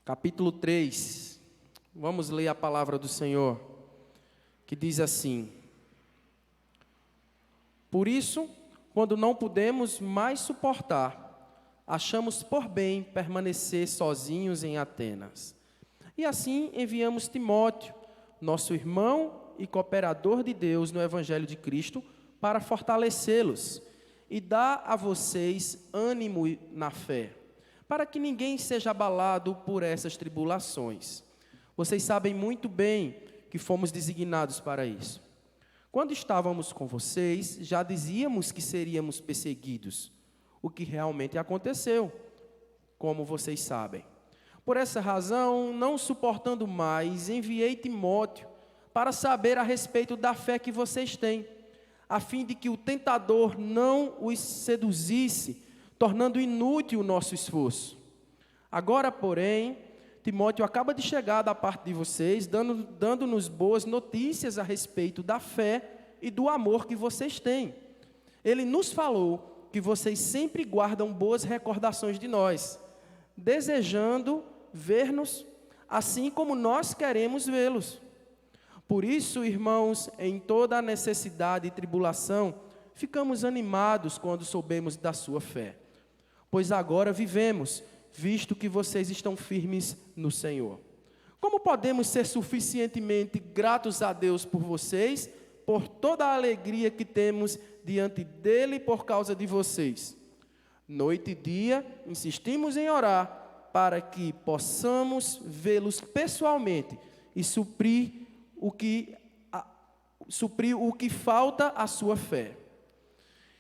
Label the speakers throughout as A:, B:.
A: capítulo 3. Vamos ler a palavra do Senhor, que diz assim: Por isso, quando não podemos mais suportar, achamos por bem permanecer sozinhos em Atenas. E assim enviamos Timóteo, nosso irmão e cooperador de Deus no Evangelho de Cristo, para fortalecê-los e dar a vocês ânimo na fé, para que ninguém seja abalado por essas tribulações. Vocês sabem muito bem que fomos designados para isso. Quando estávamos com vocês, já dizíamos que seríamos perseguidos, o que realmente aconteceu, como vocês sabem. Por essa razão, não suportando mais, enviei Timóteo para saber a respeito da fé que vocês têm, a fim de que o tentador não os seduzisse, tornando inútil o nosso esforço. Agora, porém, Timóteo acaba de chegar da parte de vocês, dando-nos boas notícias a respeito da fé e do amor que vocês têm. Ele nos falou que vocês sempre guardam boas recordações de nós, desejando ver-nos assim como nós queremos vê-los. Por isso, irmãos, em toda a necessidade e tribulação, ficamos animados quando soubemos da sua fé. Pois agora vivemos, visto que vocês estão firmes no Senhor. Como podemos ser suficientemente gratos a Deus por vocês, por toda a alegria que temos diante dele por causa de vocês? Noite e dia, insistimos em orar para que possamos vê-los pessoalmente e suprir o que falta à sua fé.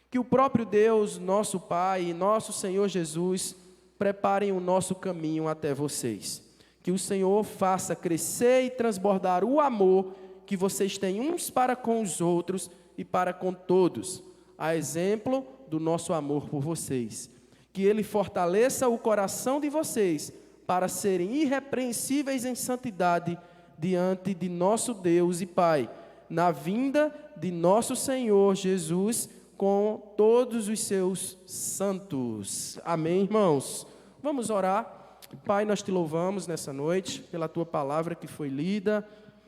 A: Que o próprio Deus, nosso Pai e nosso Senhor Jesus preparem o nosso caminho até vocês. Que o Senhor faça crescer e transbordar o amor que vocês têm uns para com os outros e para com todos, a exemplo do nosso amor por vocês. Que Ele fortaleça o coração de vocês para serem irrepreensíveis em santidade diante de nosso Deus e Pai, na vinda de nosso Senhor Jesus com todos os seus santos. Amém, irmãos? Vamos orar. Pai, nós te louvamos nessa noite pela tua palavra que foi lida,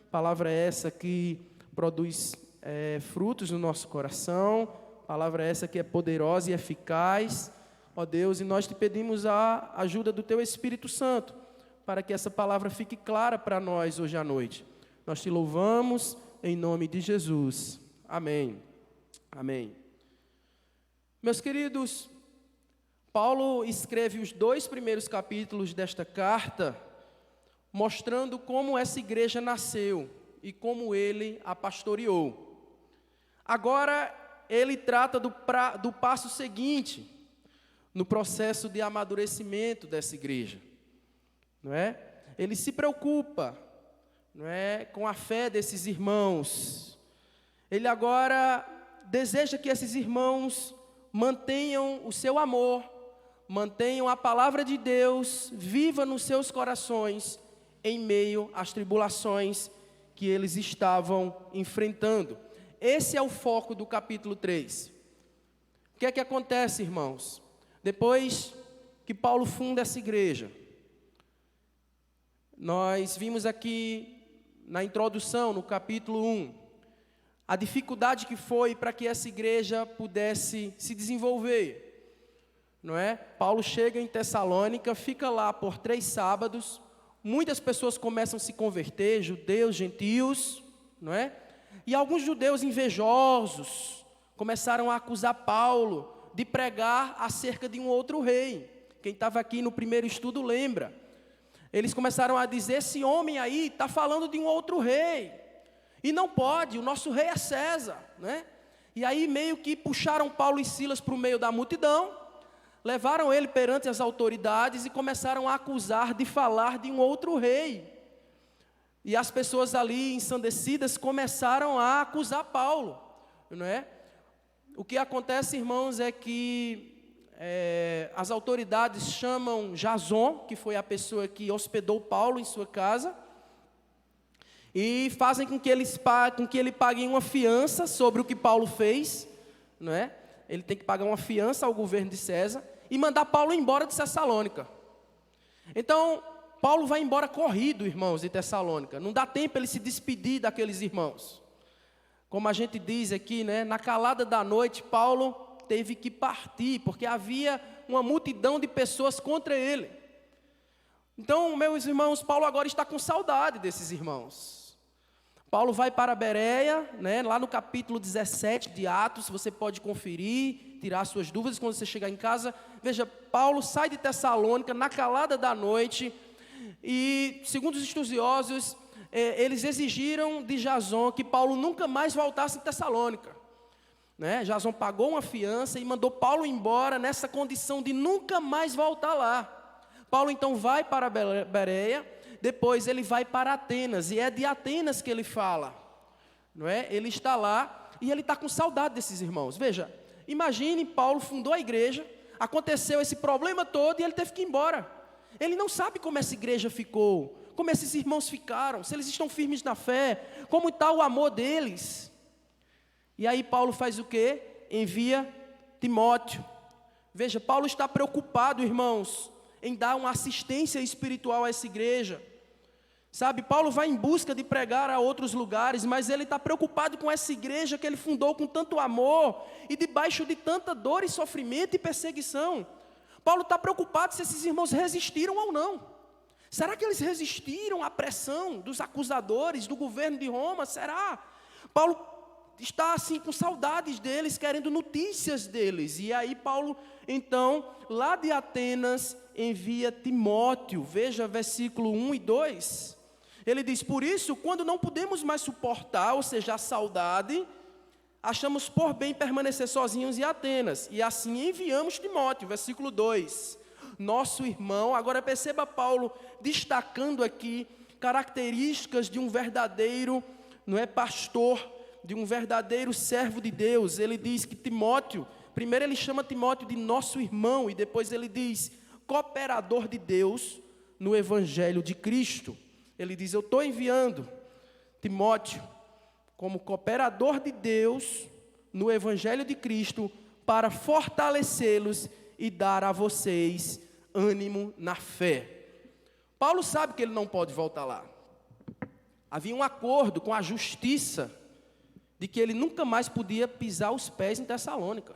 A: palavra essa que produz frutos no nosso coração, palavra essa que é poderosa e eficaz, ó Deus, e nós te pedimos a ajuda do teu Espírito Santo, para que essa palavra fique clara para nós hoje à noite. Nós te louvamos em nome de Jesus. Amém. Amém. Meus queridos, Paulo escreve os 2 primeiros capítulos desta carta, mostrando como essa igreja nasceu e como ele a pastoreou. Agora, ele trata do passo seguinte, no processo de amadurecimento dessa igreja. Não é? Ele se preocupa, não é, com a fé desses irmãos. Ele agora deseja que esses irmãos mantenham o seu amor, mantenham a palavra de Deus viva nos seus corações em meio às tribulações que eles estavam enfrentando. Esse é o foco do capítulo 3. O que é que acontece, irmãos? Depois que Paulo funda essa igreja, nós vimos aqui na introdução, no capítulo 1, a dificuldade que foi para que essa igreja pudesse se desenvolver, não é? Paulo chega em Tessalônica, fica lá por 3 sábados, muitas pessoas começam a se converter, judeus, gentios, não é? E alguns judeus invejosos começaram a acusar Paulo de pregar acerca de um outro rei. Quem estava aqui no primeiro estudo lembra. Eles começaram a dizer, esse homem aí está falando de um outro rei, e não pode, o nosso rei é César, né? E aí meio que puxaram Paulo e Silas para o meio da multidão, levaram ele perante as autoridades e começaram a acusar de falar de um outro rei. E as pessoas ali ensandecidas começaram a acusar Paulo, não é? O que acontece, irmãos, é que as autoridades chamam Jason, que foi a pessoa que hospedou Paulo em sua casa, e fazem com que ele pague uma fiança sobre o que Paulo fez, não é? Ele tem que pagar uma fiança ao governo de César e mandar Paulo embora de Tessalônica. Então, Paulo vai embora corrido, irmãos, de Tessalônica. Não dá tempo ele se despedir daqueles irmãos. Como a gente diz aqui, né? Na calada da noite, Paulo teve que partir, porque havia uma multidão de pessoas contra ele. Então, meus irmãos, Paulo agora está com saudade desses irmãos. Paulo vai para Bereia, né? Lá no capítulo 17 de Atos, você pode conferir, tirar suas dúvidas quando você chegar em casa. Veja, Paulo sai de Tessalônica na calada da noite e, segundo os estudiosos, eles exigiram de Jason que Paulo nunca mais voltasse em Tessalônica. Né? Jason pagou uma fiança e mandou Paulo embora nessa condição de nunca mais voltar lá. Paulo então vai para Bereia, depois ele vai para Atenas, e é de Atenas que ele fala. Não é? Ele está lá e ele está com saudade desses irmãos. Veja, imagine, Paulo fundou a igreja, aconteceu esse problema todo e ele teve que ir embora. Ele não sabe como essa igreja ficou, como esses irmãos ficaram, se eles estão firmes na fé, como está o amor deles. E aí Paulo faz o quê? Envia Timóteo. Veja, Paulo está preocupado, irmãos, em dar uma assistência espiritual a essa igreja. Sabe, Paulo vai em busca de pregar a outros lugares, mas ele está preocupado com essa igreja que ele fundou com tanto amor e debaixo de tanta dor e sofrimento e perseguição. Paulo está preocupado se esses irmãos resistiram ou não. Será que eles resistiram à pressão dos acusadores, do governo de Roma? Será? Paulo está assim com saudades deles, querendo notícias deles. E aí Paulo, então, lá de Atenas, envia Timóteo. Veja versículo 1 e 2. Ele diz: por isso, quando não podemos mais suportar, ou seja, a saudade, achamos por bem permanecer sozinhos em Atenas. E assim enviamos Timóteo. Versículo 2. Nosso irmão, agora perceba Paulo destacando aqui características de um verdadeiro, não é, pastor, de um verdadeiro servo de Deus. Ele diz que Timóteo, primeiro ele chama Timóteo de nosso irmão, e depois ele diz cooperador de Deus no evangelho de Cristo. Ele diz: eu estou enviando Timóteo como cooperador de Deus no evangelho de Cristo para fortalecê-los e dar a vocês ânimo na fé. Paulo sabe que ele não pode voltar lá. Havia um acordo com a justiça de que ele nunca mais podia pisar os pés em Tessalônica.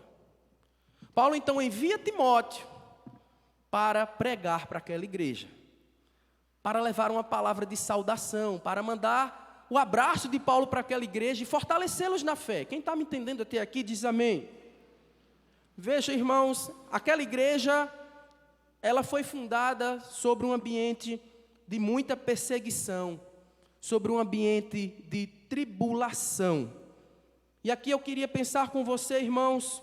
A: Paulo então envia Timóteo para pregar para aquela igreja, para levar uma palavra de saudação, para mandar o abraço de Paulo para aquela igreja e fortalecê-los na fé. Quem está me entendendo até aqui diz amém. Veja, irmãos, aquela igreja, ela foi fundada sobre um ambiente de muita perseguição, sobre um ambiente de tribulação. E aqui eu queria pensar com você, irmãos,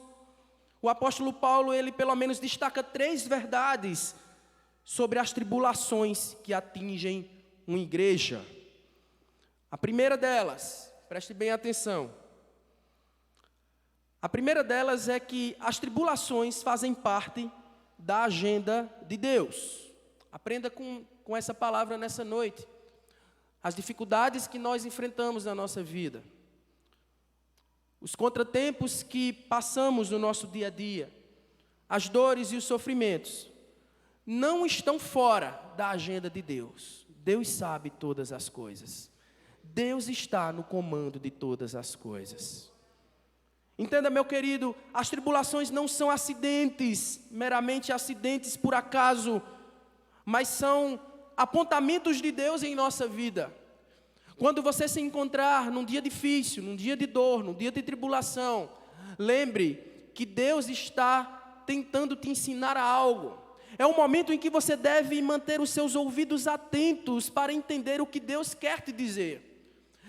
A: o apóstolo Paulo, ele pelo menos destaca 3 verdades sobre as tribulações que atingem uma igreja. A primeira delas, preste bem atenção, a primeira delas é que as tribulações fazem parte da agenda de Deus. Aprenda com essa palavra nessa noite. As dificuldades que nós enfrentamos na nossa vida, os contratempos que passamos no nosso dia a dia, as dores e os sofrimentos, não estão fora da agenda de Deus. Deus sabe todas as coisas. Deus está no comando de todas as coisas. Entenda, meu querido, as tribulações não são acidentes, meramente acidentes por acaso, mas são apontamentos de Deus em nossa vida. Quando você se encontrar num dia difícil, num dia de dor, num dia de tribulação, lembre que Deus está tentando te ensinar algo. É um momento em que você deve manter os seus ouvidos atentos para entender o que Deus quer te dizer.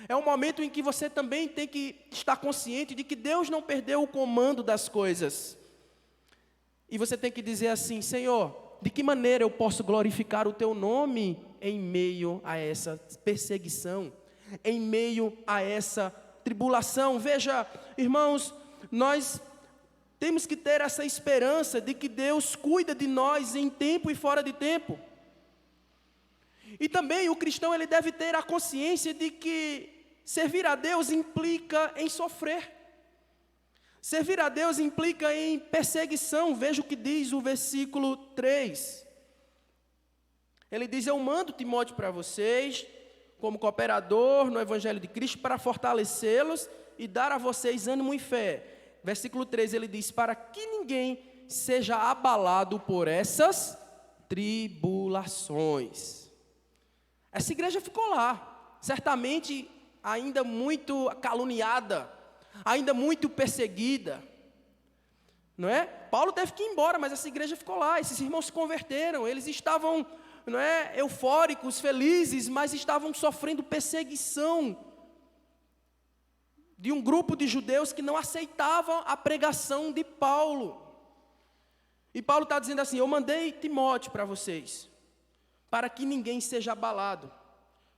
A: É um momento em que você também tem que estar consciente de que Deus não perdeu o comando das coisas. E você tem que dizer assim: Senhor, de que maneira eu posso glorificar o Teu nome em meio a essa perseguição, em meio a essa tribulação? Veja, irmãos, nós temos que ter essa esperança de que Deus cuida de nós em tempo e fora de tempo. E também o cristão, ele deve ter a consciência de que servir a Deus implica em sofrer. Servir a Deus implica em perseguição. Veja o que diz o versículo 3. Ele diz: eu mando Timóteo para vocês, como cooperador no Evangelho de Cristo, para fortalecê-los e dar a vocês ânimo e fé. Versículo 13, ele diz: para que ninguém seja abalado por essas tribulações. Essa igreja ficou lá, certamente ainda muito caluniada, ainda muito perseguida, não é? Paulo teve que ir embora, mas essa igreja ficou lá, esses irmãos se converteram, eles estavam, não é, eufóricos, felizes, mas estavam sofrendo perseguição de um grupo de judeus que não aceitavam a pregação de Paulo. E Paulo está dizendo assim: eu mandei Timóteo para vocês, para que ninguém seja abalado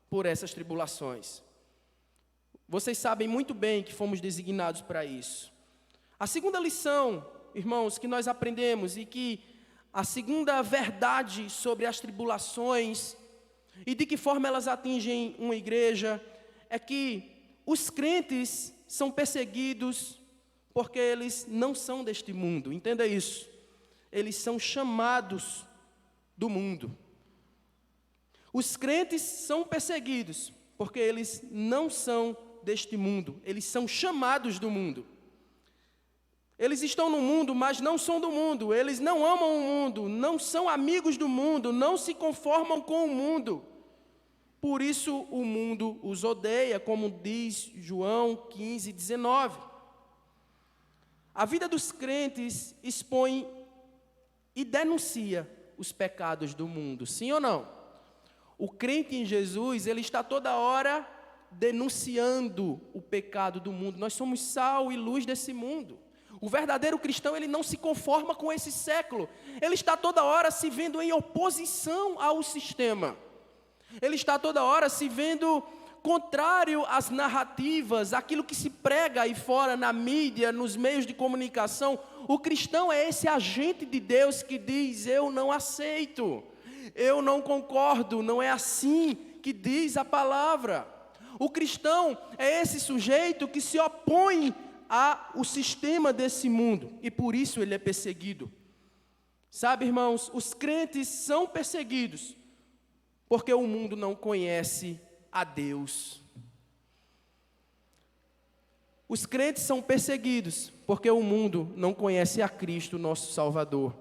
A: por essas tribulações. Vocês sabem muito bem que fomos designados para isso. A segunda lição, irmãos, que nós aprendemos, e que a segunda verdade sobre as tribulações e de que forma elas atingem uma igreja, é que os crentes são perseguidos porque eles não são deste mundo. Entenda isso. Eles são chamados do mundo. Os crentes são perseguidos porque eles não são deste mundo. Eles são chamados do mundo. Eles estão no mundo, mas não são do mundo. Eles não amam o mundo, não são amigos do mundo, não se conformam com o mundo. Por isso o mundo os odeia, como diz João 15:19. A vida dos crentes expõe e denuncia os pecados do mundo, sim ou não? O crente em Jesus, ele está toda hora denunciando o pecado do mundo. Nós somos sal e luz desse mundo. O verdadeiro cristão, ele não se conforma com esse século. Ele está toda hora se vendo em oposição ao sistema. Ele está toda hora se vendo contrário às narrativas, aquilo que se prega aí fora na mídia, nos meios de comunicação. O cristão é esse agente de Deus que diz: eu não aceito, eu não concordo, não é assim que diz a palavra. O cristão é esse sujeito que se opõe ao sistema desse mundo, e por isso ele é perseguido. Sabe, irmãos, os crentes são perseguidos porque o mundo não conhece a Deus. Os crentes são perseguidos porque o mundo não conhece a Cristo, nosso Salvador.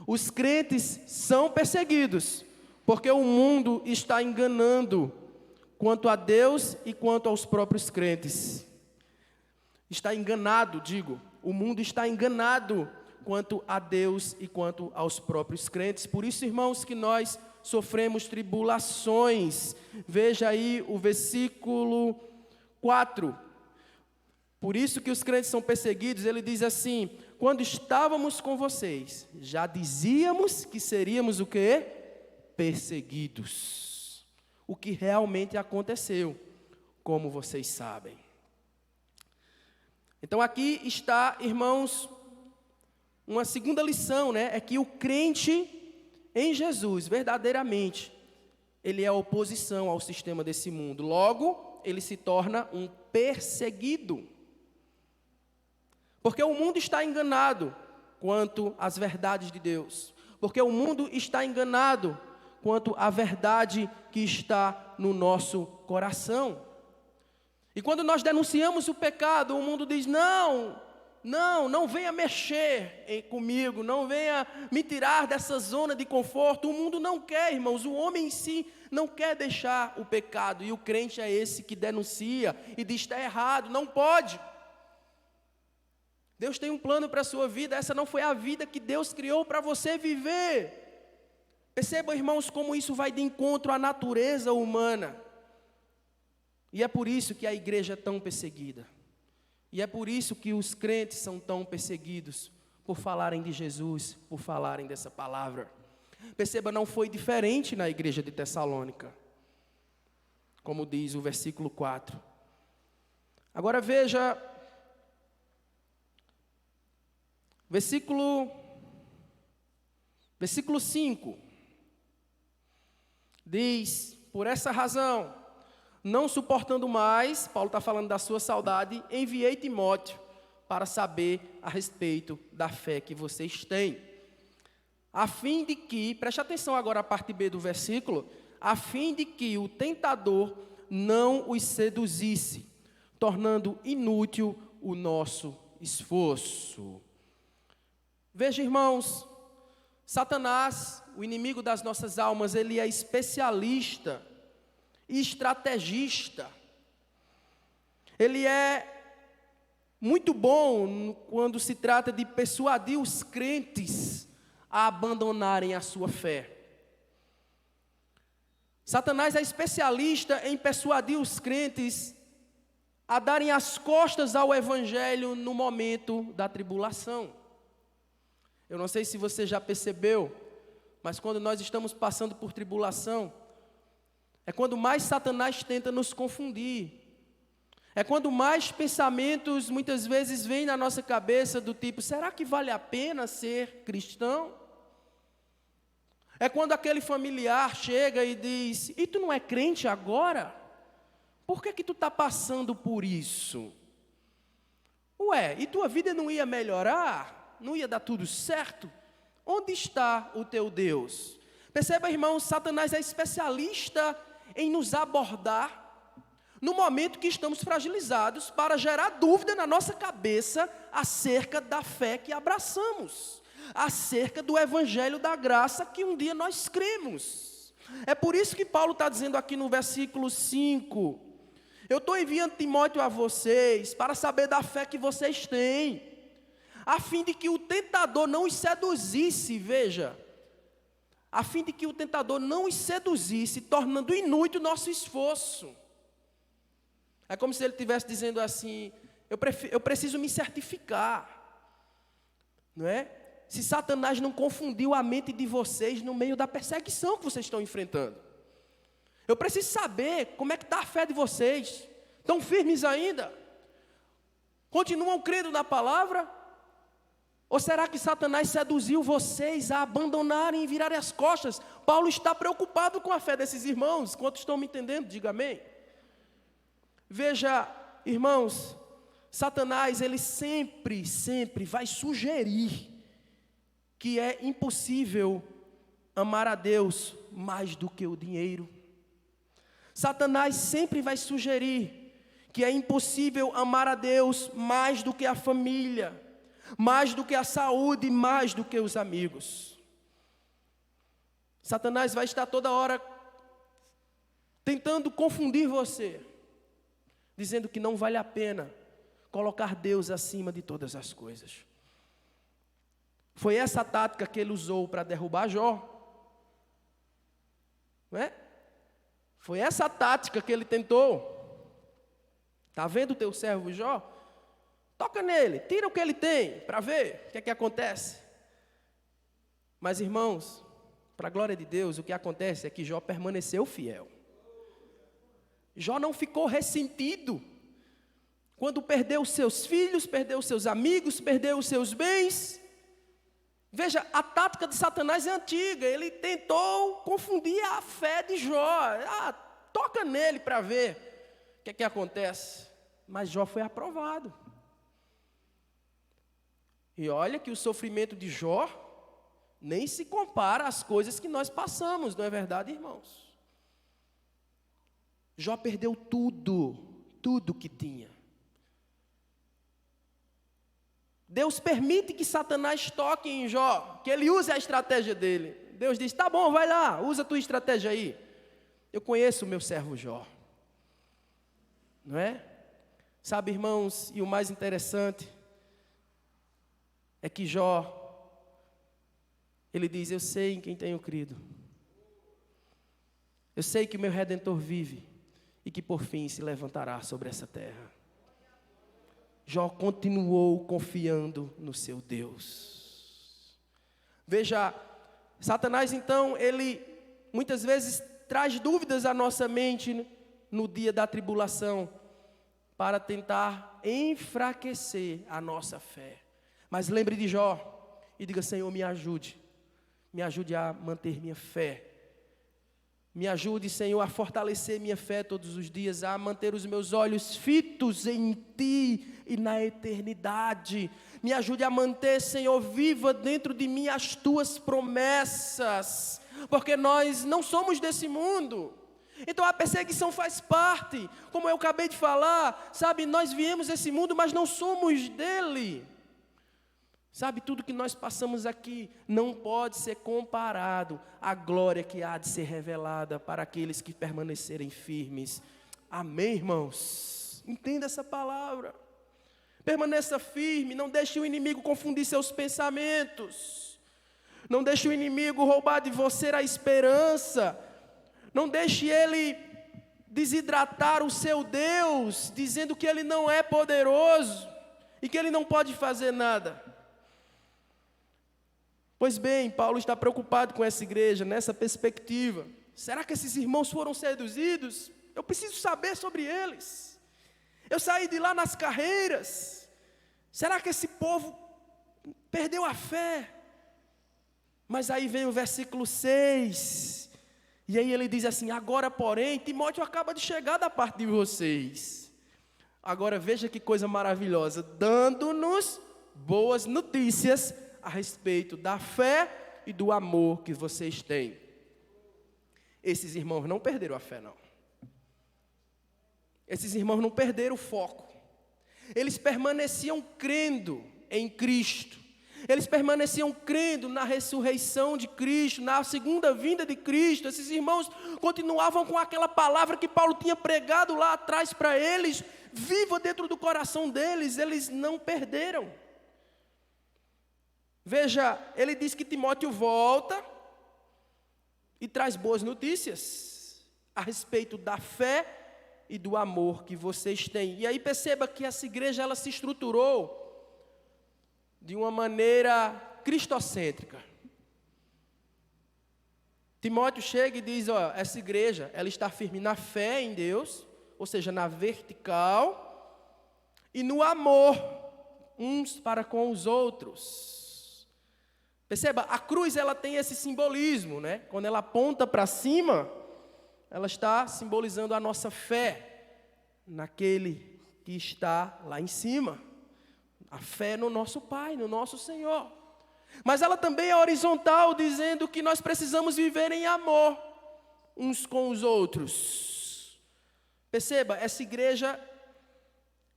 A: Os crentes são perseguidos porque o mundo está enganando quanto a Deus e quanto aos próprios crentes. Está enganado, digo, o mundo está enganado quanto a Deus e quanto aos próprios crentes. Por isso, irmãos, que nós sofremos tribulações. Veja aí o versículo 4. Por isso que os crentes são perseguidos. Ele diz assim: quando estávamos com vocês, já dizíamos que seríamos o quê? Perseguidos. O que realmente aconteceu, como vocês sabem. Então aqui está, irmãos, uma segunda lição, né? É que o crente em Jesus, verdadeiramente, ele é a oposição ao sistema desse mundo. Logo, ele se torna um perseguido. Porque o mundo está enganado quanto às verdades de Deus. Porque o mundo está enganado quanto à verdade que está no nosso coração. E quando nós denunciamos o pecado, o mundo diz: não venha mexer comigo, não venha me tirar dessa zona de conforto. O mundo não quer, irmãos, o homem em si não quer deixar o pecado. E o crente é esse que denuncia e diz: está errado, não pode. Deus tem um plano para a sua vida, essa não foi a vida que Deus criou para você viver. Percebam, irmãos, como isso vai de encontro à natureza humana. E é por isso que a igreja é tão perseguida. E é por isso que os crentes são tão perseguidos, por falarem de Jesus, por falarem dessa palavra. Perceba, não foi diferente na igreja de Tessalônica, como diz o versículo 4. Agora veja, versículo 5, diz: por essa razão, não suportando mais, Paulo está falando da sua saudade, enviei Timóteo para saber a respeito da fé que vocês têm. a fim de que, preste atenção agora à parte B do versículo, a fim de que o tentador não os seduzisse, tornando inútil o nosso esforço. Veja, irmãos, Satanás, o inimigo das nossas almas, ele é especialista e estrategista. Ele é muito bom quando se trata de persuadir os crentes a abandonarem a sua fé. Satanás é especialista em persuadir os crentes a darem as costas ao Evangelho no momento da tribulação. Eu não sei se você já percebeu, mas quando nós estamos passando por tribulação, é quando mais Satanás tenta nos confundir. É quando mais pensamentos muitas vezes vêm na nossa cabeça do tipo, será que vale a pena ser cristão? É quando aquele familiar chega e diz, e tu não é crente agora? Por que tu está passando por isso? Ué, e tua vida não ia melhorar? Não ia dar tudo certo? Onde está o teu Deus? Perceba, irmão, Satanás é especialista em nos abordar no momento que estamos fragilizados, para gerar dúvida na nossa cabeça acerca da fé que abraçamos, acerca do evangelho da graça que um dia nós cremos. É por isso que Paulo está dizendo aqui no versículo 5, eu estou enviando Timóteo a vocês, para saber da fé que vocês têm, a fim de que o tentador não os seduzisse, veja, a fim de que o tentador não os seduzisse, tornando inútil o nosso esforço. É como se ele estivesse dizendo assim, eu preciso me certificar, não é? Se Satanás não confundiu a mente de vocês no meio da perseguição que vocês estão enfrentando. Eu preciso saber como é que está a fé de vocês. Estão firmes ainda? Continuam crendo na palavra? Ou será que Satanás seduziu vocês a abandonarem e virarem as costas? Paulo está preocupado com a fé desses irmãos. Quantos estão me entendendo? Diga amém. Veja, irmãos, Satanás, ele sempre vai sugerir que é impossível amar a Deus mais do que o dinheiro. Satanás sempre vai sugerir que é impossível amar a Deus mais do que a família, mais do que a saúde, mais do que os amigos. Satanás vai estar toda hora tentando confundir você, dizendo que não vale a pena colocar Deus acima de todas as coisas. Foi essa a tática que ele usou para derrubar Jó, não é? Foi essa a tática que ele tentou. Está vendo o teu servo Jó? Toca nele, tira o que ele tem, para ver o que é que acontece. Mas irmãos, para a glória de Deus, o que acontece é que Jó permaneceu fiel. Jó não ficou ressentido quando perdeu seus filhos, perdeu seus amigos, perdeu os seus bens. Veja, a tática de Satanás é antiga, ele tentou confundir a fé de Jó. Toca nele para ver o que é que acontece. Mas Jó foi aprovado. E olha que o sofrimento de Jó nem se compara às coisas que nós passamos, não é verdade, irmãos? Jó perdeu tudo que tinha. Deus permite que Satanás toque em Jó, que ele use a estratégia dele. Deus diz, tá bom, vai lá, usa a tua estratégia aí. Eu conheço o meu servo Jó. Não é? Sabe, irmãos, e o mais interessante é que Jó, ele diz, eu sei em quem tenho crido. Eu sei que o meu Redentor vive e que por fim se levantará sobre essa terra. Jó continuou confiando no seu Deus. Veja, Satanás então, ele muitas vezes traz dúvidas à nossa mente no dia da tribulação, para tentar enfraquecer a nossa fé. Mas lembre de Jó e diga, Senhor, me ajude a manter minha fé. Me ajude, Senhor, a fortalecer minha fé todos os dias, a manter os meus olhos fitos em Ti e na eternidade. Me ajude a manter, Senhor, viva dentro de mim as Tuas promessas, porque nós não somos desse mundo. Então a perseguição faz parte, como eu acabei de falar, sabe, nós viemos desse mundo, mas não somos dele. Sabe, tudo que nós passamos aqui não pode ser comparado à glória que há de ser revelada para aqueles que permanecerem firmes. Amém, irmãos? Entenda essa palavra. Permaneça firme, não deixe o inimigo confundir seus pensamentos. Não deixe o inimigo roubar de você a esperança. Não deixe ele desidratar o seu Deus, dizendo que ele não é poderoso e que ele não pode fazer nada. Pois bem, Paulo está preocupado com essa igreja, nessa perspectiva. Será que esses irmãos foram seduzidos? Eu preciso saber sobre eles. Eu saí de lá nas carreiras. Será que esse povo perdeu a fé? Mas aí vem o versículo 6. E aí ele diz assim: agora, porém, Timóteo acaba de chegar da parte de vocês. Agora veja que coisa maravilhosa, dando-nos boas notícias a respeito da fé e do amor que vocês têm. Esses irmãos não perderam a fé, não. Esses irmãos não perderam o foco. Eles permaneciam crendo em Cristo. Eles permaneciam crendo na ressurreição de Cristo, na segunda vinda de Cristo. Esses irmãos continuavam com aquela palavra que Paulo tinha pregado lá atrás para eles, viva dentro do coração deles. Eles não perderam. Veja, ele diz que Timóteo volta e traz boas notícias a respeito da fé e do amor que vocês têm. E aí perceba que essa igreja ela se estruturou de uma maneira cristocêntrica. Timóteo chega e diz, essa igreja, ela está firme na fé em Deus, ou seja, na vertical, e no amor uns para com os outros. Perceba, a cruz ela tem esse simbolismo, né? Quando ela aponta para cima, ela está simbolizando a nossa fé naquele que está lá em cima. A fé no nosso Pai, no nosso Senhor. Mas ela também é horizontal, dizendo que nós precisamos viver em amor uns com os outros. Perceba, essa igreja,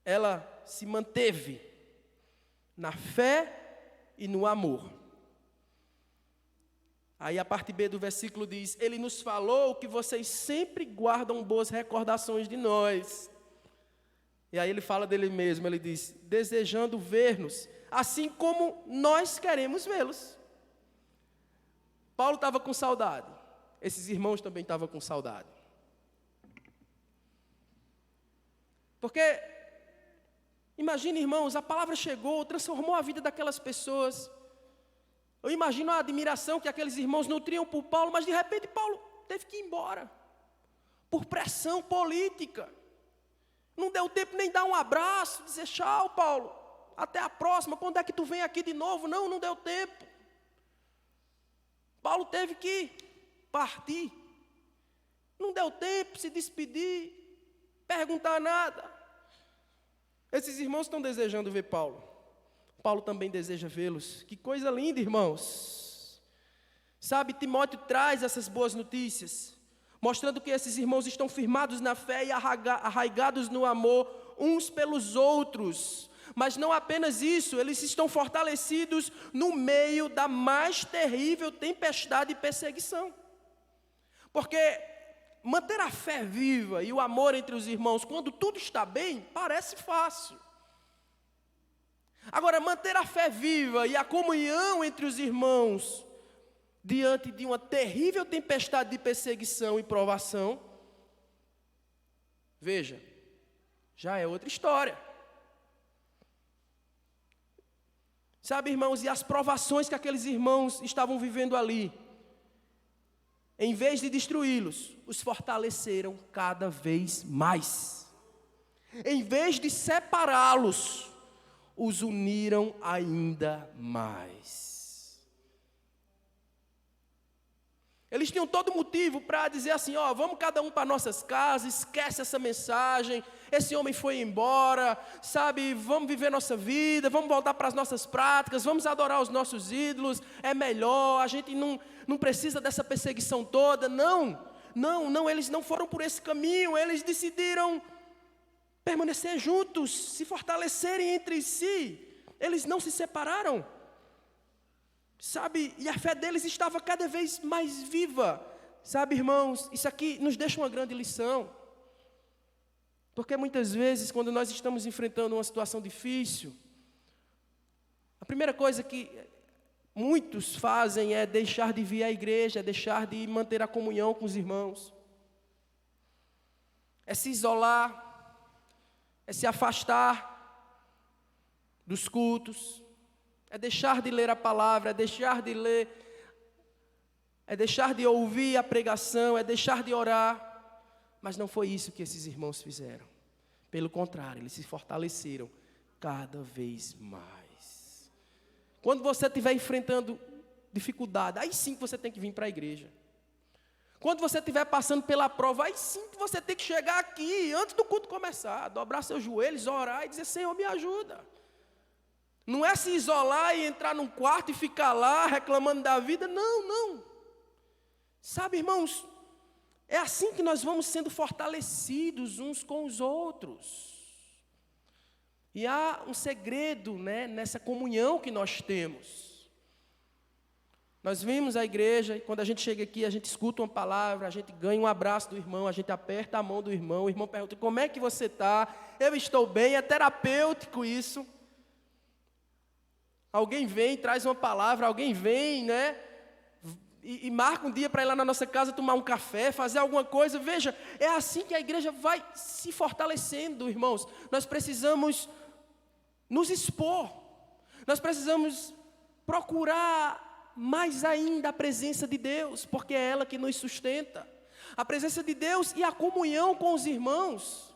A: ela se manteve na fé e no amor. Aí a parte B do versículo diz, ele nos falou que vocês sempre guardam boas recordações de nós. E aí ele fala dele mesmo, ele diz, desejando ver-nos, assim como nós queremos vê-los. Paulo estava com saudade, esses irmãos também estavam com saudade. Porque, imagine, irmãos, a palavra chegou, transformou a vida daquelas pessoas. Eu imagino a admiração que aqueles irmãos nutriam por Paulo, mas de repente Paulo teve que ir embora, por pressão política. Não deu tempo nem dar um abraço, dizer tchau, Paulo, até a próxima, quando é que tu vem aqui de novo? Não deu tempo. Paulo teve que partir. Não deu tempo, se despedir, perguntar nada. Esses irmãos estão desejando ver Paulo. Paulo também deseja vê-los. Que coisa linda, irmãos. Sabe, Timóteo traz essas boas notícias, mostrando que esses irmãos estão firmados na fé e arraigados no amor uns pelos outros. Mas não apenas isso, eles estão fortalecidos no meio da mais terrível tempestade e perseguição. Porque manter a fé viva e o amor entre os irmãos, quando tudo está bem, parece fácil. Agora, manter a fé viva e a comunhão entre os irmãos, diante de uma terrível tempestade de perseguição e provação, veja, já é outra história. Sabe, irmãos, e as provações que aqueles irmãos estavam vivendo ali, em vez de destruí-los, os fortaleceram cada vez mais. Em vez de separá-los, os uniram ainda mais. Eles tinham todo motivo para dizer assim, ó, vamos cada um para nossas casas, esquece essa mensagem, esse homem foi embora, sabe, vamos viver nossa vida, vamos voltar para as nossas práticas, vamos adorar os nossos ídolos, é melhor, a gente não precisa dessa perseguição toda. Não, eles não foram por esse caminho, eles decidiram permanecer juntos, se fortalecerem entre si, eles não se separaram. Sabe, e a fé deles estava cada vez mais viva. Sabe, irmãos, isso aqui nos deixa uma grande lição. Porque muitas vezes, quando nós estamos enfrentando uma situação difícil, a primeira coisa que muitos fazem é deixar de vir à igreja, é deixar de manter a comunhão com os irmãos. É se isolar, é se afastar dos cultos. É deixar de ler a palavra, é deixar de ouvir a pregação, é deixar de orar. Mas não foi isso que esses irmãos fizeram. Pelo contrário, eles se fortaleceram cada vez mais. Quando você estiver enfrentando dificuldade, aí sim que você tem que vir para a igreja. Quando você estiver passando pela prova, aí sim que você tem que chegar aqui, antes do culto começar, dobrar seus joelhos, orar e dizer, Senhor, me ajuda. Não é se isolar e entrar num quarto e ficar lá reclamando da vida. Não. Sabe, irmãos, é assim que nós vamos sendo fortalecidos uns com os outros. E há um segredo, né, nessa comunhão que nós temos. Nós vimos a igreja, e quando a gente chega aqui, a gente escuta uma palavra, a gente ganha um abraço do irmão, a gente aperta a mão do irmão, o irmão pergunta, como é que você está? Eu estou bem, é terapêutico isso. Alguém vem, traz uma palavra, alguém vem, né? E marca um dia para ir lá na nossa casa tomar um café, fazer alguma coisa. Veja, é assim que a igreja vai se fortalecendo, irmãos. Nós precisamos nos expor. Nós precisamos procurar mais ainda a presença de Deus, porque é ela que nos sustenta. A presença de Deus e a comunhão com os irmãos.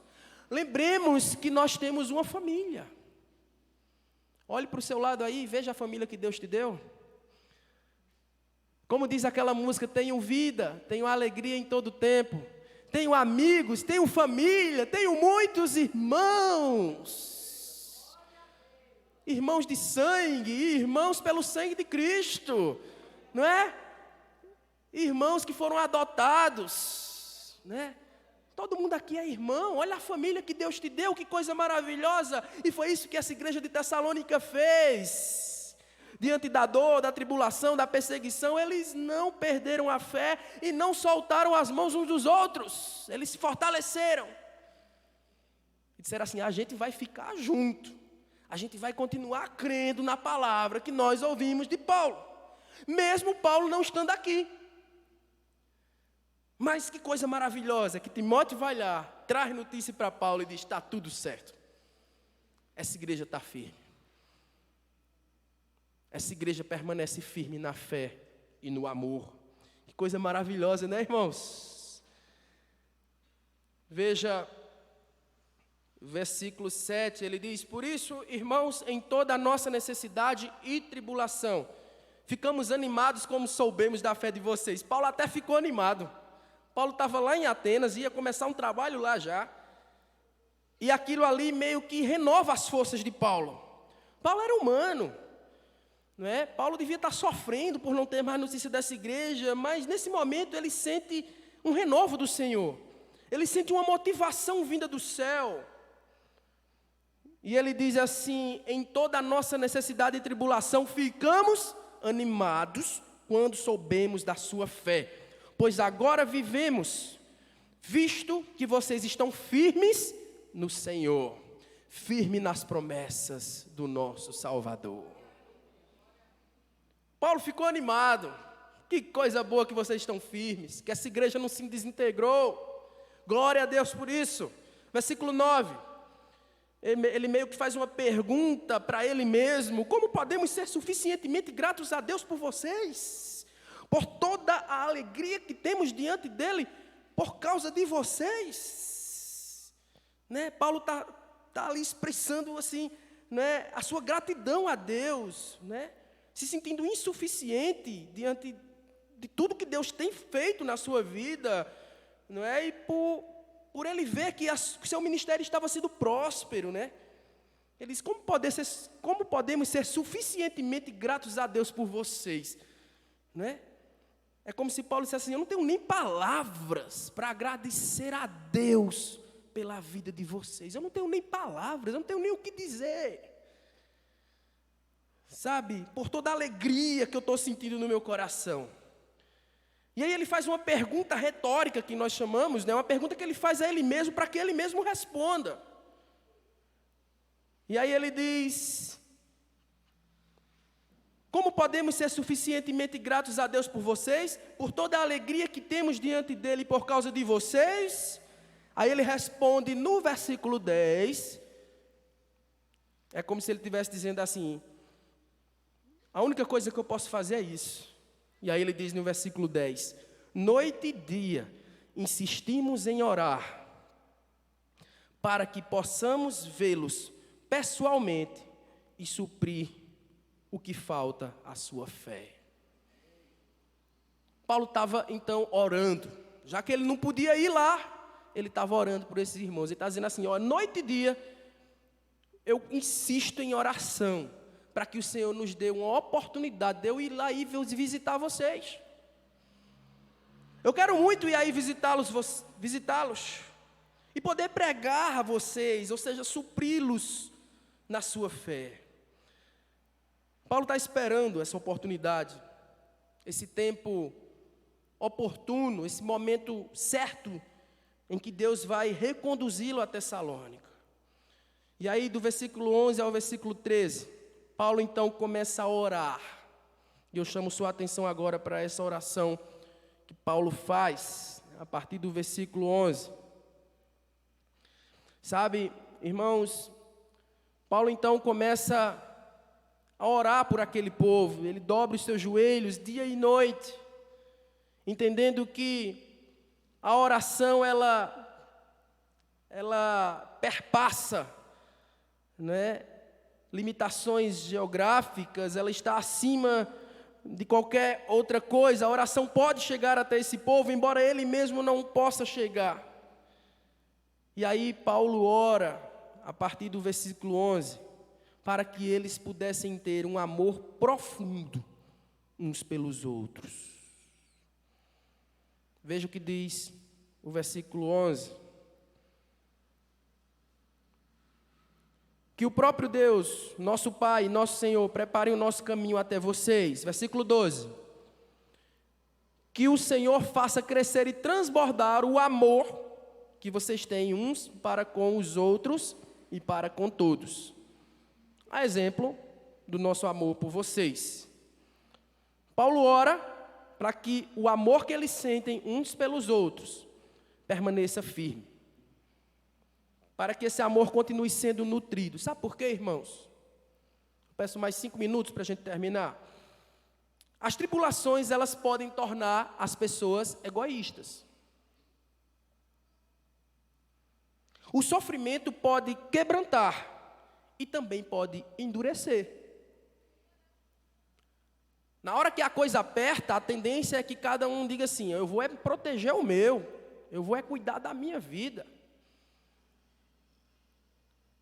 A: Lembremos que nós temos uma família. Olhe para o seu lado aí e veja a família que Deus te deu. Como diz aquela música, tenho vida, tenho alegria em todo tempo. Tenho amigos, tenho família, tenho muitos irmãos. Irmãos de sangue, irmãos pelo sangue de Cristo. Não é? Irmãos que foram adotados. Né? Todo mundo aqui é irmão, olha a família que Deus te deu, que coisa maravilhosa. E foi isso que essa igreja de Tessalônica fez. Diante da dor, da tribulação, da perseguição, eles não perderam a fé e não soltaram as mãos uns dos outros. Eles se fortaleceram. E disseram assim, a gente vai ficar junto. A gente vai continuar crendo na palavra que nós ouvimos de Paulo. Mesmo Paulo não estando aqui. Mas que coisa maravilhosa, que Timóteo vai lá, traz notícia para Paulo e diz, está tudo certo. Essa igreja está firme. Essa igreja permanece firme na fé e no amor. Que coisa maravilhosa, né, irmãos? Veja, versículo 7, ele diz, por isso, irmãos, em toda a nossa necessidade e tribulação, ficamos animados como soubemos da fé de vocês. Paulo até ficou animado. Paulo estava lá em Atenas, ia começar um trabalho lá já. E aquilo ali meio que renova as forças de Paulo. Paulo era humano, não é? Paulo devia estar sofrendo por não ter mais notícia dessa igreja, mas nesse momento ele sente um renovo do Senhor. Ele sente uma motivação vinda do céu. E ele diz assim, em toda a nossa necessidade e tribulação, ficamos animados quando soubemos da sua fé. Pois agora vivemos, visto que vocês estão firmes no Senhor, firmes nas promessas do nosso Salvador. Paulo ficou animado. Que coisa boa que vocês estão firmes, que essa igreja não se desintegrou. Glória a Deus por isso. Versículo 9. Ele meio que faz uma pergunta para ele mesmo. Como podemos ser suficientemente gratos a Deus por vocês? Por toda a alegria que temos diante dele, por causa de vocês. Né? Paulo está ali expressando assim, né, a sua gratidão a Deus, né? Se sentindo insuficiente diante de tudo que Deus tem feito na sua vida, não é? E por ele ver que o seu ministério estava sendo próspero, né? Ele diz, como podemos ser suficientemente gratos a Deus por vocês, né? É como se Paulo dissesse assim, eu não tenho nem palavras para agradecer a Deus pela vida de vocês. Eu não tenho nem palavras, eu não tenho nem o que dizer. Sabe, por toda a alegria que eu estou sentindo no meu coração. E aí ele faz uma pergunta retórica que nós chamamos, né? Uma pergunta que ele faz a ele mesmo para que ele mesmo responda. E aí ele diz, como podemos ser suficientemente gratos a Deus por vocês, por toda a alegria que temos diante dele por causa de vocês? Aí ele responde no versículo 10, é como se ele estivesse dizendo assim, a única coisa que eu posso fazer é isso. E aí ele diz no versículo 10, noite e dia insistimos em orar, para que possamos vê-los pessoalmente e suprir o que falta à sua fé. Paulo estava então orando, já que ele não podia ir lá, ele estava orando por esses irmãos. Ele está dizendo assim, ó, noite e dia eu insisto em oração, para que o Senhor nos dê uma oportunidade de eu ir lá e visitar vocês. Eu quero muito ir aí visitá-los e poder pregar a vocês, ou seja, supri-los na sua fé. Paulo está esperando essa oportunidade, esse tempo oportuno, esse momento certo em que Deus vai reconduzi-lo a Tessalônica. E aí do versículo 11 ao versículo 13, Paulo então começa a orar. E eu chamo sua atenção agora para essa oração que Paulo faz, a partir do versículo 11. Sabe, irmãos, Paulo então começa a orar por aquele povo. Ele dobra os seus joelhos dia e noite, entendendo que a oração ela perpassa, né, limitações geográficas, ela está acima de qualquer outra coisa. A oração pode chegar até esse povo, embora ele mesmo não possa chegar. E aí Paulo ora, a partir do versículo 11, para que eles pudessem ter um amor profundo uns pelos outros. Veja o que diz o versículo 11. Que o próprio Deus, nosso Pai, nosso Senhor, prepare o nosso caminho até vocês. Versículo 12. Que o Senhor faça crescer e transbordar o amor que vocês têm uns para com os outros e para com todos. A exemplo do nosso amor por vocês. Paulo ora para que o amor que eles sentem uns pelos outros permaneça firme. Para que esse amor continue sendo nutrido. Sabe por quê, irmãos? Peço mais 5 minutos para a gente terminar. As tribulações, elas podem tornar as pessoas egoístas. O sofrimento pode quebrantar e também pode endurecer. Na hora que a coisa aperta, a tendência é que cada um diga assim, eu vou proteger o meu, eu vou cuidar da minha vida.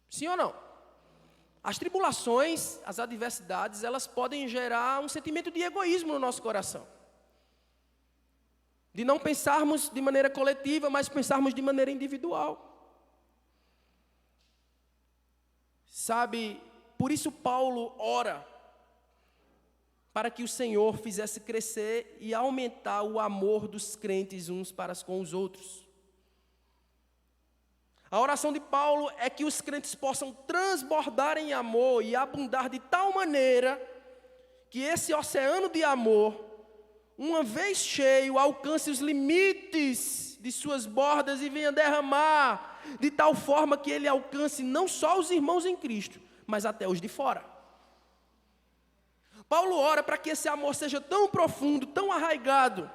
A: Sim ou não? As tribulações, as adversidades, elas podem gerar um sentimento de egoísmo no nosso coração. De não pensarmos de maneira coletiva, mas pensarmos de maneira individual. Sabe, por isso Paulo ora para que o Senhor fizesse crescer e aumentar o amor dos crentes uns para com os outros. A oração de Paulo é que os crentes possam transbordar em amor e abundar de tal maneira que esse oceano de amor, uma vez cheio, alcance os limites de suas bordas e venha derramar de tal forma que ele alcance não só os irmãos em Cristo, mas até os de fora. Paulo ora para que esse amor seja tão profundo, tão arraigado,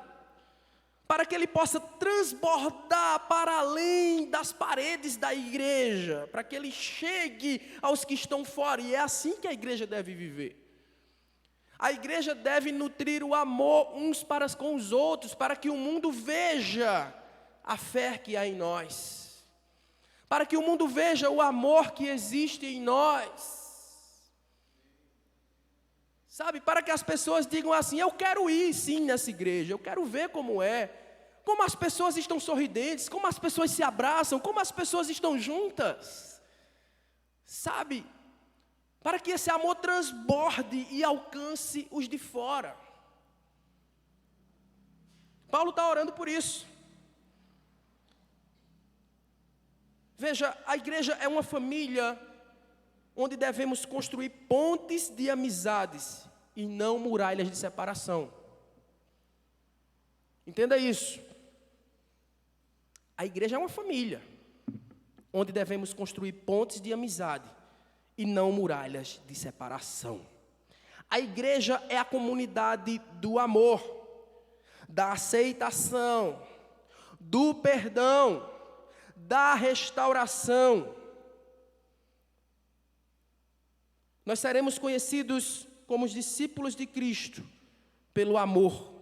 A: para que ele possa transbordar para além das paredes da igreja, para que ele chegue aos que estão fora, e é assim que a igreja deve viver. A igreja deve nutrir o amor uns para com os outros, para que o mundo veja a fé que há em nós, para que o mundo veja o amor que existe em nós, sabe, para que as pessoas digam assim: eu quero ir sim nessa igreja, eu quero ver como é, como as pessoas estão sorridentes, como as pessoas se abraçam, como as pessoas estão juntas, sabe, para que esse amor transborde e alcance os de fora. Paulo está orando por isso. Veja, a igreja é uma família onde devemos construir pontes de amizades e não muralhas de separação. Entenda isso. A igreja é uma família onde devemos construir pontes de amizade e não muralhas de separação. A igreja é a comunidade do amor, da aceitação, do perdão, da restauração. Nós seremos conhecidos como os discípulos de Cristo pelo amor.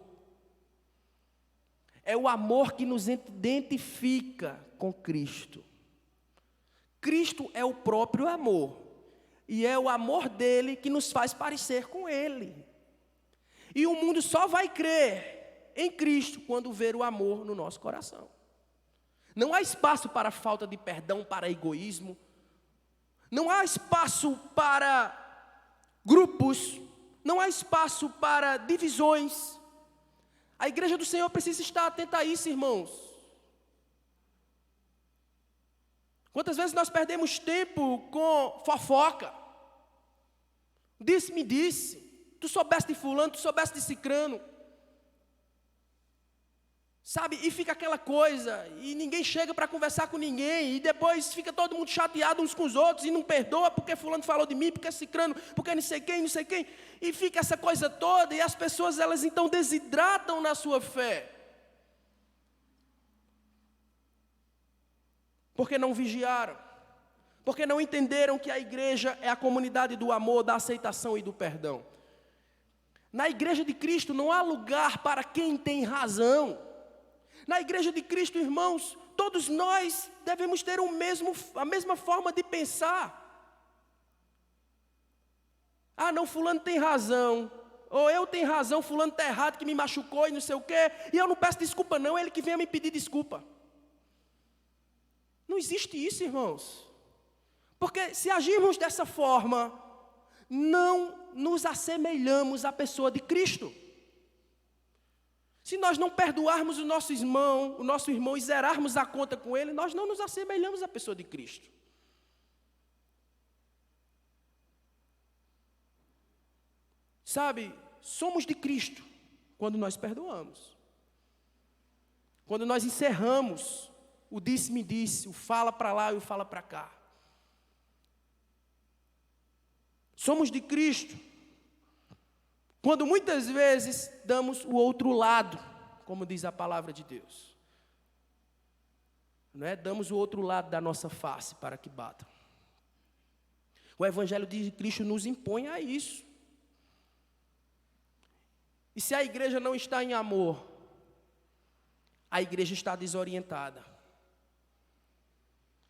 A: É o amor que nos identifica com Cristo. Cristo é o próprio amor. E é o amor dele que nos faz parecer com ele. E o mundo só vai crer em Cristo quando ver o amor no nosso coração. Não há espaço para falta de perdão, para egoísmo. Não há espaço para grupos. Não há espaço para divisões. A igreja do Senhor precisa estar atenta a isso, irmãos. Quantas vezes nós perdemos tempo com fofoca? Disse-me disse. Tu soubeste de fulano, tu soubeste de cicrano. Sabe, e fica aquela coisa, e ninguém chega para conversar com ninguém, e depois fica todo mundo chateado uns com os outros, e não perdoa porque fulano falou de mim, porque cicrano, porque não sei quem, e fica essa coisa toda, e as pessoas elas então desidratam na sua fé. Porque não vigiaram, porque não entenderam que a igreja é a comunidade do amor, da aceitação e do perdão. Na igreja de Cristo não há lugar para quem tem razão. Na igreja de Cristo, irmãos, todos nós devemos ter a mesma forma de pensar. Ah, não, fulano tem razão. Ou eu tenho razão, fulano está errado, que me machucou e não sei o quê. E eu não peço desculpa não, ele que venha me pedir desculpa. Não existe isso, irmãos. Porque se agirmos dessa forma, não nos assemelhamos à pessoa de Cristo. Se nós não perdoarmos o nosso irmão e zerarmos a conta com ele, nós não nos assemelhamos à pessoa de Cristo. Sabe, somos de Cristo quando nós perdoamos. Quando nós encerramos o disse-me disse, o fala para lá e o fala para cá. Somos de Cristo quando muitas vezes damos o outro lado, como diz a palavra de Deus. Não é? Damos o outro lado da nossa face para que batam. O Evangelho de Cristo nos impõe a isso. E se a igreja não está em amor, a igreja está desorientada.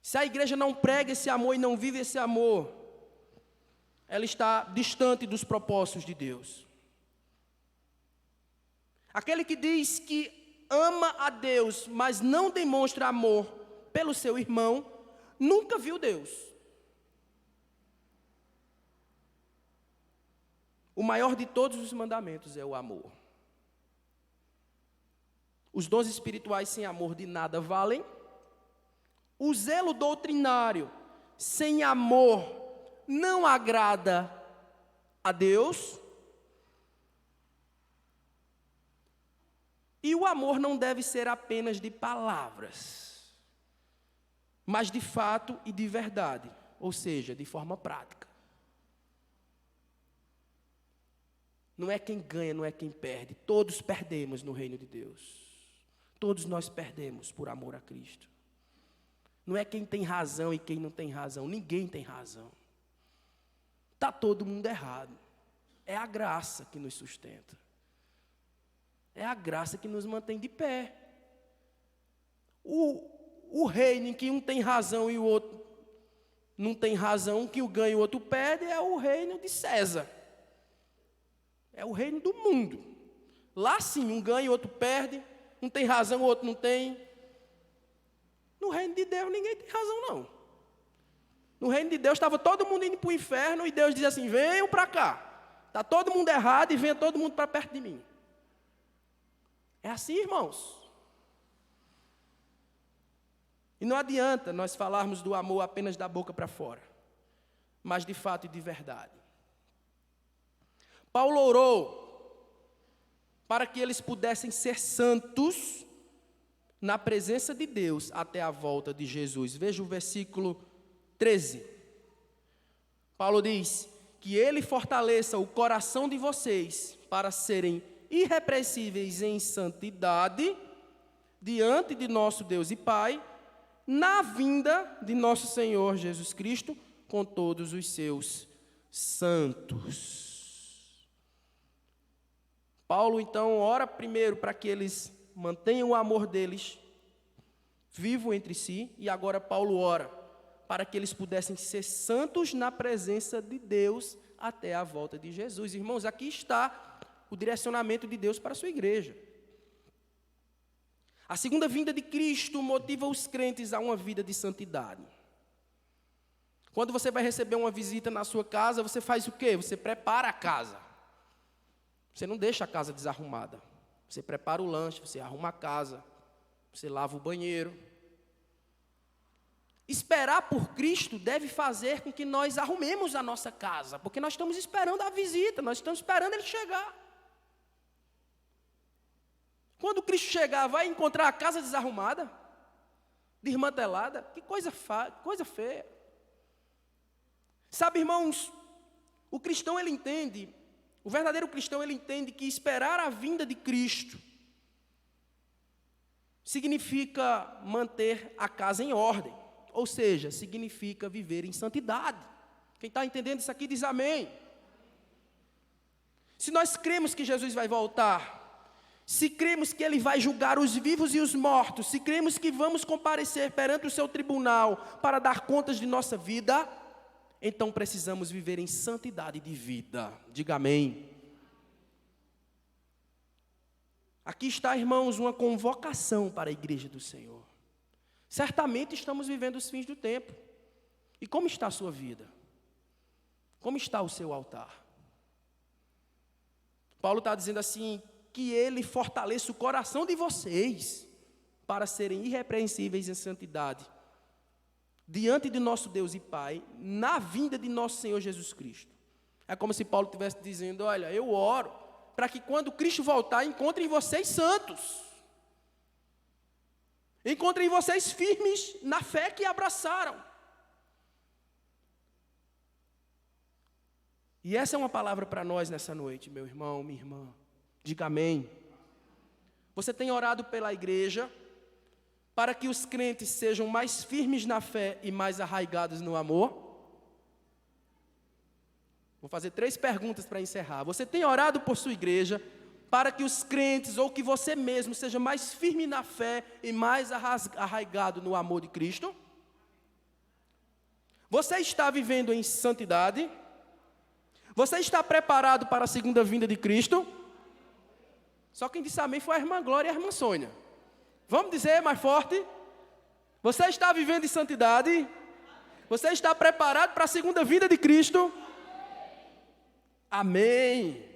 A: Se a igreja não prega esse amor e não vive esse amor, ela está distante dos propósitos de Deus. Aquele que diz que ama a Deus, mas não demonstra amor pelo seu irmão, nunca viu Deus. O maior de todos os mandamentos é o amor. Os dons espirituais sem amor de nada valem. O zelo doutrinário sem amor não agrada a Deus. E o amor não deve ser apenas de palavras, mas de fato e de verdade, ou seja, de forma prática. Não é quem ganha, não é quem perde. Todos perdemos no reino de Deus. Todos nós perdemos por amor a Cristo. Não é quem tem razão e quem não tem razão. Ninguém tem razão. Está todo mundo errado. é a graça que nos sustenta. É a graça que nos mantém de pé. O reino em que um tem razão e o outro não tem razão, um que o ganha e o outro perde, é o reino de César. É o reino do mundo. Lá sim, um ganha e o outro perde, um tem razão, o outro não tem. No reino de Deus ninguém tem razão, não. No reino de Deus estava todo mundo indo para o inferno e Deus dizia assim, venham para cá. Está todo mundo errado e venha todo mundo para perto de mim. É assim, irmãos. E não adianta nós falarmos do amor apenas da boca para fora, mas de fato e de verdade. Paulo orou para que eles pudessem ser santos na presença de Deus até a volta de Jesus. Veja o versículo 13. Paulo diz que ele fortaleça o coração de vocês para serem irrepreensíveis em santidade diante de nosso Deus e Pai, na vinda de nosso Senhor Jesus Cristo, com todos os seus santos. Paulo, então, ora primeiro para que eles mantenham o amor deles vivo entre si, e agora Paulo ora para que eles pudessem ser santos na presença de Deus até a volta de Jesus. Irmãos, aqui está o direcionamento de Deus para a sua igreja. A segunda vinda de Cristo motiva os crentes a uma vida de santidade. Quando você vai receber uma visita na sua casa, você faz o quê? Você prepara a casa. Você não deixa a casa desarrumada. Você prepara o lanche, você arruma a casa, você lava o banheiro. Esperar por Cristo deve fazer com que nós arrumemos a nossa casa, porque nós estamos esperando a visita, nós estamos esperando Ele chegar. Quando Cristo chegar, vai encontrar a casa desarrumada, desmantelada? Que coisa feia. Sabe, irmãos, o cristão, ele entende, o verdadeiro cristão, ele entende que esperar a vinda de Cristo significa manter a casa em ordem, ou seja, significa viver em santidade. Quem está entendendo isso aqui diz amém. Se nós cremos que Jesus vai voltar, se cremos que Ele vai julgar os vivos e os mortos, se cremos que vamos comparecer perante o seu tribunal para dar contas de nossa vida, então precisamos viver em santidade de vida. Diga amém. Aqui está, irmãos, uma convocação para a igreja do Senhor. Certamente estamos vivendo os fins do tempo. E como está a sua vida? Como está o seu altar? Paulo está dizendo assim, que Ele fortaleça o coração de vocês para serem irrepreensíveis em santidade diante de nosso Deus e Pai, na vinda de nosso Senhor Jesus Cristo. É como se Paulo estivesse dizendo, olha, eu oro para que quando Cristo voltar, encontrem vocês santos. Encontrem vocês firmes na fé que abraçaram. E essa é uma palavra para nós nessa noite, meu irmão, minha irmã. Diga amém. Você tem orado pela igreja para que os crentes sejam mais firmes na fé e mais arraigados no amor? Vou fazer 3 perguntas para encerrar. Você tem orado por sua igreja para que os crentes ou que você mesmo seja mais firme na fé e mais arraigado no amor de Cristo? Você está vivendo em santidade? Você está preparado para a segunda vinda de Cristo? Só quem disse amém foi a irmã Glória e a irmã Sônia. Vamos dizer mais forte? Você está vivendo em santidade? Você está preparado para a segunda vinda de Cristo? Amém.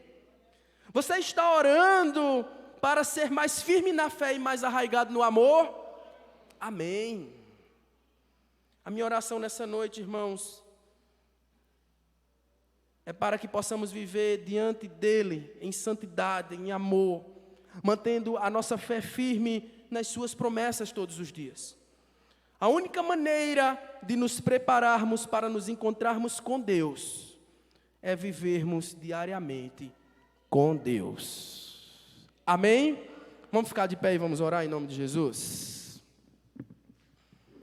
A: Você está orando para ser mais firme na fé e mais arraigado no amor? Amém. A minha oração nessa noite, irmãos, é para que possamos viver diante dEle em santidade, em amor, mantendo a nossa fé firme nas suas promessas todos os dias. A única maneira de nos prepararmos para nos encontrarmos com Deus é vivermos diariamente com Deus. Amém? Vamos ficar de pé e vamos orar em nome de Jesus?